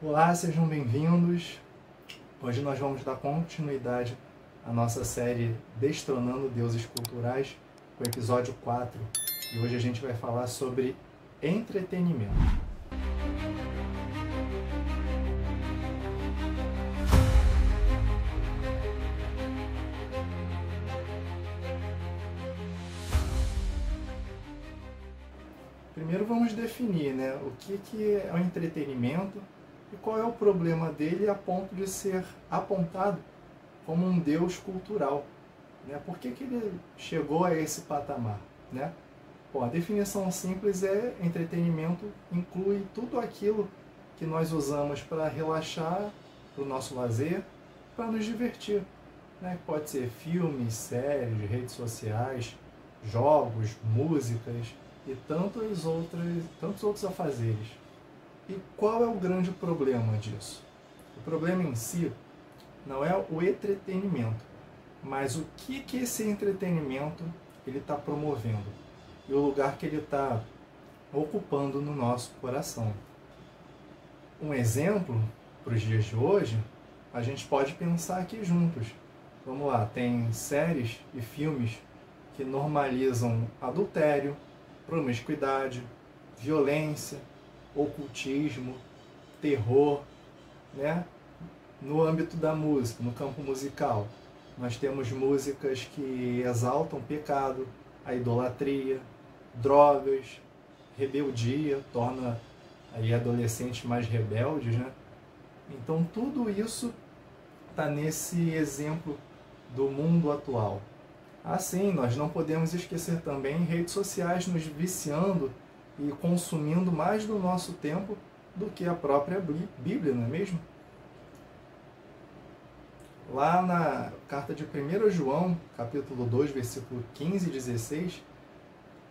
Olá, sejam bem-vindos. Hoje nós vamos dar continuidade à nossa série Destronando Deuses Culturais, com o episódio 4. E hoje a gente vai falar sobre entretenimento. Primeiro vamos definir, o que é o entretenimento e qual é o problema dele a ponto de ser apontado como um deus cultural. Por que ele chegou a esse patamar? Bom, a definição simples é: entretenimento inclui tudo aquilo que nós usamos para relaxar, para o nosso lazer, para nos divertir. Pode ser filmes, séries, redes sociais, jogos, músicas e tantos outros afazeres. E qual é o grande problema disso? O problema em si não é o entretenimento, mas o que esse entretenimento ele está promovendo e o lugar que ele está ocupando no nosso coração. Um exemplo para os dias de hoje, a gente pode pensar aqui juntos. Vamos lá, tem séries e filmes que normalizam adultério, promiscuidade, violência, ocultismo, terror, No âmbito da música, no campo musical, nós temos músicas que exaltam o pecado, a idolatria, drogas, rebeldia, torna aí adolescentes mais rebeldes, Então tudo isso está nesse exemplo do mundo atual. Assim, nós não podemos esquecer também redes sociais nos viciando e consumindo mais do nosso tempo do que a própria Bíblia, não é mesmo? Lá na carta de 1 João, capítulo 2, versículo 15 e 16,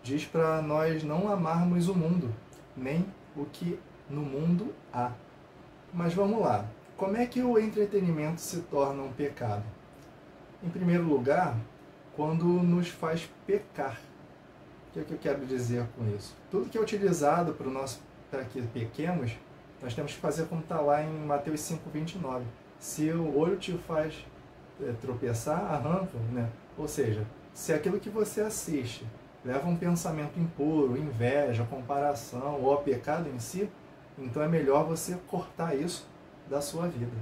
diz para nós não amarmos o mundo, nem o que no mundo há. Mas vamos lá, como é que o entretenimento se torna um pecado? Em primeiro lugar, quando nos faz pecar. O que eu quero dizer com isso? Tudo que é utilizado para que pequemos, nós temos que fazer como está lá em Mateus 5,29. Se o olho te faz tropeçar, arranca, Ou seja, se aquilo que você assiste leva a um pensamento impuro, inveja, comparação ou ao pecado em si, então é melhor você cortar isso da sua vida.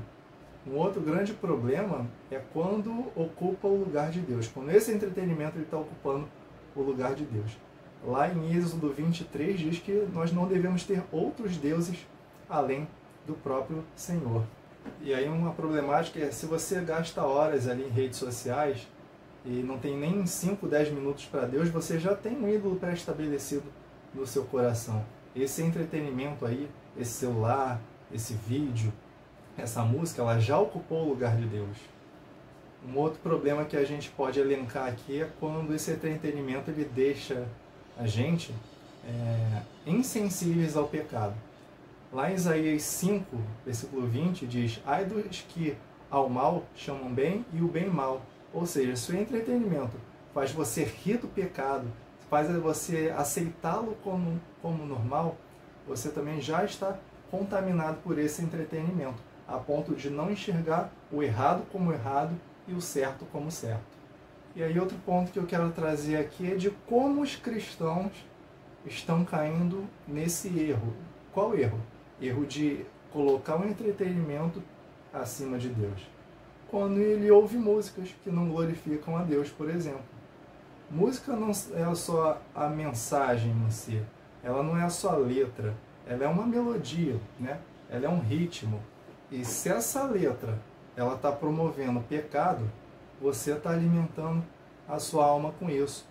Um outro grande problema é quando ocupa o lugar de Deus. Quando esse entretenimento está ocupando o lugar de Deus. Lá em Êxodo 23 diz que nós não devemos ter outros deuses além do próprio Senhor. E aí uma problemática é: se você gasta horas ali em redes sociais e não tem nem 5, 10 minutos para Deus, você já tem um ídolo pré-estabelecido no seu coração. Esse entretenimento aí, esse celular, esse vídeo, essa música, ela já ocupou o lugar de Deus. Um outro problema que a gente pode elencar aqui é quando esse entretenimento ele deixa a gente insensíveis ao pecado. Lá em Isaías 5, versículo 20, diz: ai dos que ao mal chamam bem e o bem mal. Ou seja, se o entretenimento faz você rir do pecado, faz você aceitá-lo como normal, você também já está contaminado por esse entretenimento, a ponto de não enxergar o errado como errado e o certo como certo. E aí outro ponto que eu quero trazer aqui é de como os cristãos estão caindo nesse erro. Qual erro? Erro de colocar o entretenimento acima de Deus. Quando ele ouve músicas que não glorificam a Deus, por exemplo. Música não é só a mensagem em si, ela não é só a letra, ela é uma melodia, Ela é um ritmo. E se essa letra ela está promovendo pecado, você está alimentando a sua alma com isso.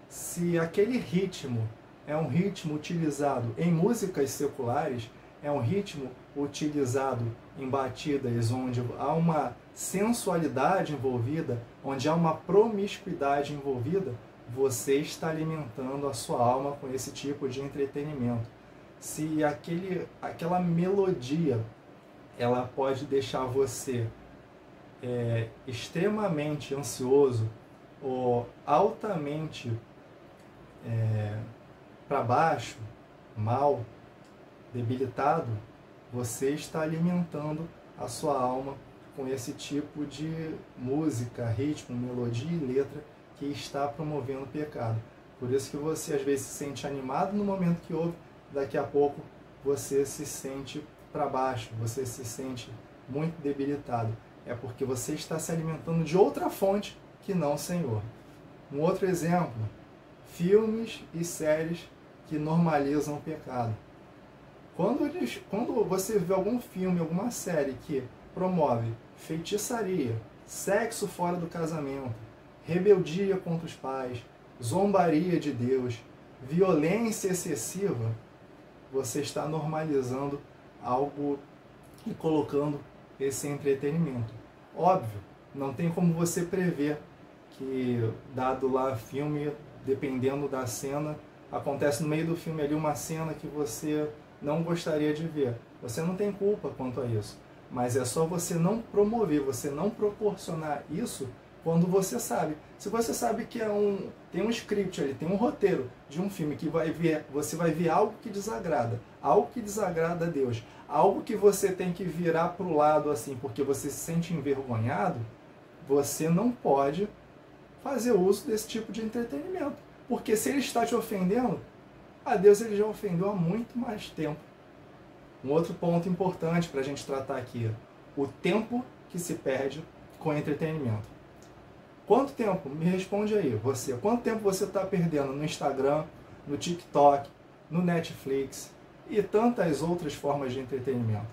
Se aquele ritmo é um ritmo utilizado em músicas seculares, é um ritmo utilizado em batidas onde há uma sensualidade envolvida, onde há uma promiscuidade envolvida, você está alimentando a sua alma com esse tipo de entretenimento. Se aquela melodia ela pode deixar você extremamente ansioso ou altamente para baixo, mal, debilitado, você está alimentando a sua alma com esse tipo de música, ritmo, melodia e letra que está promovendo o pecado. Por isso que você às vezes se sente animado no momento que ouve, daqui a pouco você se sente para baixo, você se sente muito debilitado. É porque você está se alimentando de outra fonte que não o Senhor. Um outro exemplo, filmes e séries que normalizam o pecado. Quando você vê algum filme, alguma série que promove feitiçaria, sexo fora do casamento, rebeldia contra os pais, zombaria de Deus, violência excessiva, você está normalizando algo e colocando esse entretenimento. Óbvio, não tem como você prever que, dado lá filme, dependendo da cena, acontece no meio do filme ali uma cena que você não gostaria de ver. Você não tem culpa quanto a isso. Mas é só você não promover, você não proporcionar isso quando você sabe. Se você sabe que tem um script ali, tem um roteiro de um filme que você vai ver algo que desagrada a Deus, algo que você tem que virar para o lado assim, porque você se sente envergonhado, você não pode fazer uso desse tipo de entretenimento. Porque se ele está te ofendendo, a Deus ele já ofendeu há muito mais tempo. Um outro ponto importante para a gente tratar aqui, o tempo que se perde com entretenimento. Quanto tempo? Me responde aí, você. Quanto tempo você está perdendo no Instagram, no TikTok, no Netflix e tantas outras formas de entretenimento?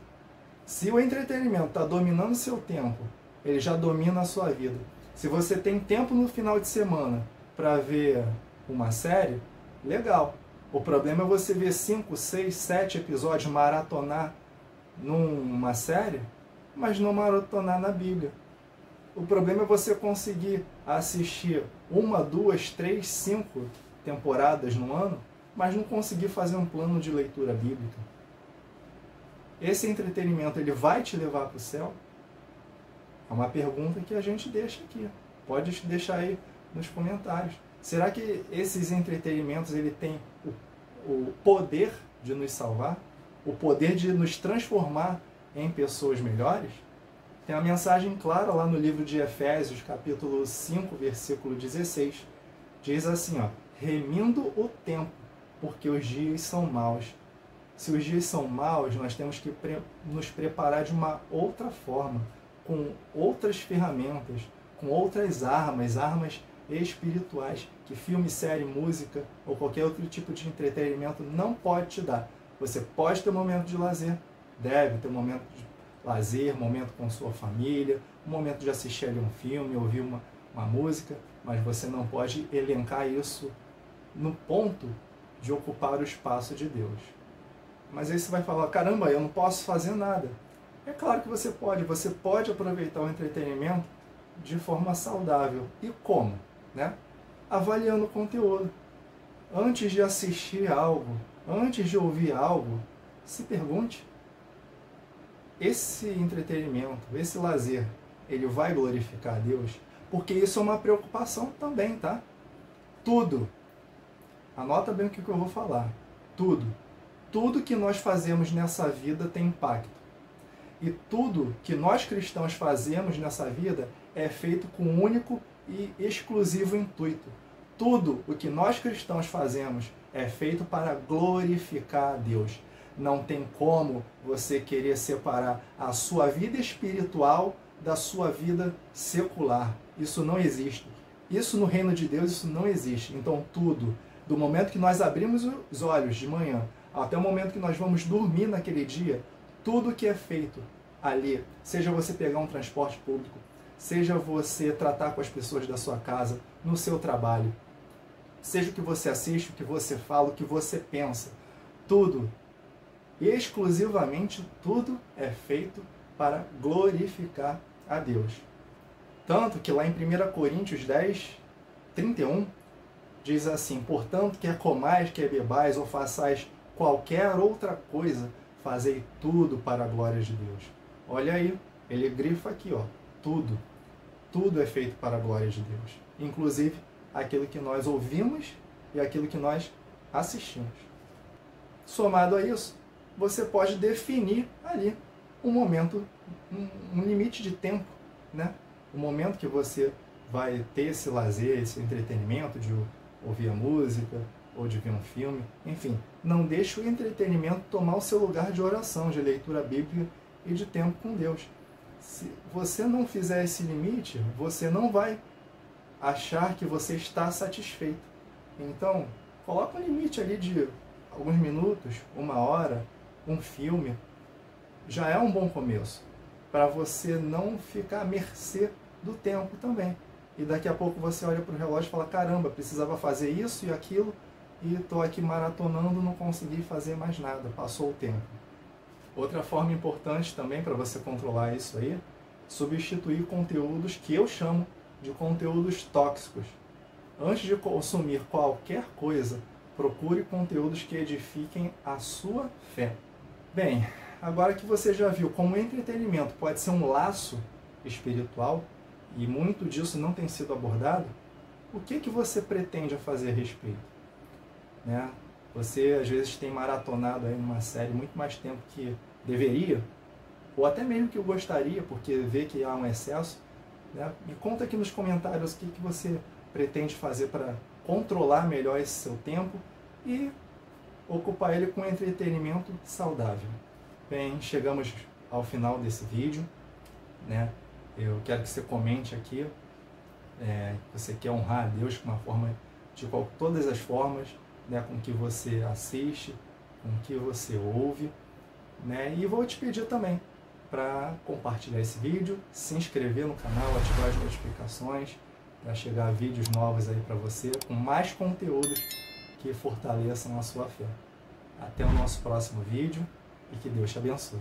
Se o entretenimento está dominando seu tempo, ele já domina a sua vida. Se você tem tempo no final de semana para ver uma série, legal. O problema é você ver 5, 6, 7 episódios, maratonar numa série, mas não maratonar na Bíblia. O problema é você conseguir assistir 1, 2, 3, 5 temporadas no ano, mas não conseguir fazer um plano de leitura bíblica. Esse entretenimento, ele vai te levar para o céu? É uma pergunta que a gente deixa aqui. Pode deixar aí nos comentários. Será que esses entretenimentos ele tem o poder de nos salvar? O poder de nos transformar em pessoas melhores? Tem uma mensagem clara lá no livro de Efésios, capítulo 5, versículo 16. Diz assim, ó, remindo o tempo, porque os dias são maus. Se os dias são maus, nós temos que nos preparar de uma outra forma, com outras ferramentas, com outras armas espirituais, que filme, série, música ou qualquer outro tipo de entretenimento não pode te dar. Você pode ter um momento de lazer, deve ter um momento de lazer, um momento com sua família, um momento de assistir ali um filme, ouvir uma música, mas você não pode elencar isso no ponto de ocupar o espaço de Deus. Mas aí você vai falar, caramba, eu não posso fazer nada. É claro que você pode aproveitar o entretenimento de forma saudável. E como? Né? Avaliando o conteúdo. Antes de assistir algo, antes de ouvir algo, se pergunte, esse entretenimento, esse lazer, ele vai glorificar a Deus? Porque isso é uma preocupação também, tá? Tudo. Anota bem o que eu vou falar. Tudo que nós fazemos nessa vida tem impacto. E tudo que nós cristãos fazemos nessa vida é feito com um único e exclusivo intuito. Tudo o que nós cristãos fazemos é feito para glorificar a Deus. Não tem como você querer separar a sua vida espiritual da sua vida secular. Isso não existe. Isso no reino de Deus, isso não existe. Então tudo, do momento que nós abrimos os olhos de manhã até o momento que nós vamos dormir naquele dia, tudo que é feito ali, seja você pegar um transporte público, seja você tratar com as pessoas da sua casa, no seu trabalho, seja o que você assiste, o que você fala, o que você pensa, tudo, exclusivamente tudo é feito para glorificar a Deus. Tanto que lá em 1 Coríntios 10, 31, diz assim, portanto, quer comais, quer bebais, ou façais qualquer outra coisa, fazei tudo para a glória de Deus. Olha aí, ele grifa aqui, ó, tudo. Tudo é feito para a glória de Deus. Inclusive, aquilo que nós ouvimos e aquilo que nós assistimos. Somado a isso, você pode definir ali um momento, um limite de tempo, né? O momento que você vai ter esse lazer, esse entretenimento de ouvir a música ou de ver um filme, enfim, não deixe o entretenimento tomar o seu lugar de oração, de leitura bíblica e de tempo com Deus. Se você não fizer esse limite, você não vai achar que você está satisfeito. Então, coloca um limite ali de alguns minutos, 1 hora, um filme, já é um bom começo, para você não ficar à mercê do tempo também. E daqui a pouco você olha para o relógio e fala, caramba, precisava fazer isso e aquilo, e estou aqui maratonando, não consegui fazer mais nada, passou o tempo. Outra forma importante também para você controlar isso aí, substituir conteúdos que eu chamo de conteúdos tóxicos. Antes de consumir qualquer coisa, procure conteúdos que edifiquem a sua fé. Bem, agora que você já viu como o entretenimento pode ser um laço espiritual, e muito disso não tem sido abordado, o que você pretende fazer a respeito? Né? Você às vezes tem maratonado aí numa série muito mais tempo que deveria, ou até mesmo que eu gostaria, porque vê que há um excesso. Né? Me conta aqui nos comentários o que você pretende fazer para controlar melhor esse seu tempo e ocupar ele com entretenimento saudável. Bem, chegamos ao final desse vídeo, né? Eu quero que você comente aqui, você quer honrar a Deus com uma forma, de todas as formas, né? Com que você assiste, com que você ouve, né? E vou te pedir também para compartilhar esse vídeo, se inscrever no canal, ativar as notificações, para chegar vídeos novos aí para você, com mais conteúdos que fortaleçam a sua fé. Até o nosso próximo vídeo e que Deus te abençoe.